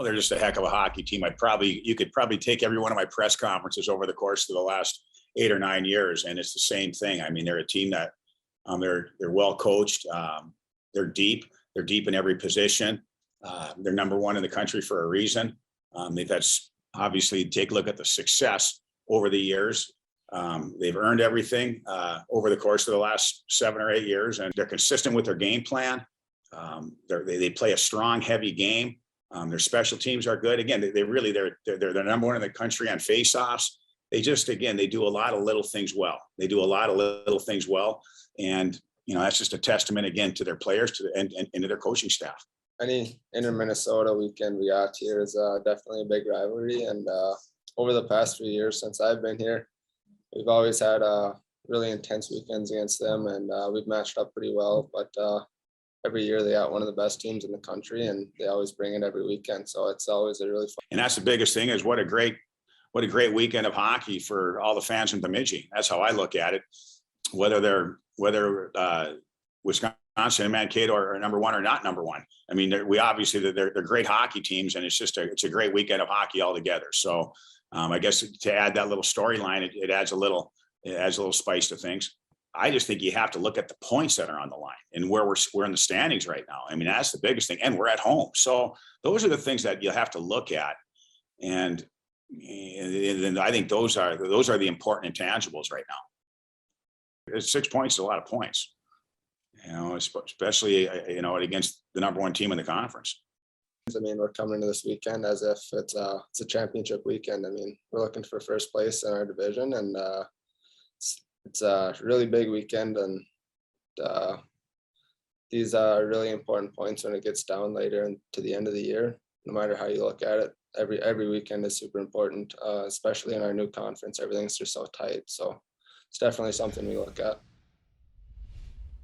they're just a heck of a hockey team. You could probably take every one of my press conferences over the course of the last 8 or 9 years, and it's the same thing. I mean, they're a team that they're well coached. They're deep. They're deep in every position. They're number one in the country for a reason. They've had, obviously, take a look at the success over the years. They've earned everything over the course of the last 7 or 8 years, and they're consistent with their game plan. They play a strong, heavy game. Their special teams are good. Again, they're number one in the country on faceoffs. They do a lot of little things well. And that's just a testament again to their players and to their coaching staff. Any inter-Minnesota weekend we got here is definitely a big rivalry. And over the past few years since I've been here, we've always had really intense weekends against them, and we've matched up pretty well. But every year they got one of the best teams in the country, and they always bring it every weekend. So it's always a really fun. And that's the biggest thing is what a great weekend of hockey for all the fans in Bemidji. That's how I look at it. Whether Wisconsin and Mankato are number one or not number one. I mean, they're great hockey teams, and it's a great weekend of hockey altogether. So I guess to add that little storyline, it adds a little spice to things. I just think you have to look at the points that are on the line and where we're in the standings right now. I mean, that's the biggest thing, and we're at home. So those are the things that you have to look at, and I think those are the important intangibles right now. 6 points is a lot of points, especially against the number one team in the conference. I mean, we're coming into this weekend as if it's a championship weekend. I mean, we're looking for first place in our division, and it's a really big weekend, and these are really important points when it gets down later and to the end of the year. No matter how you look at it, every weekend is super important, especially in our new conference. Everything's just so tight, so it's definitely something we look at.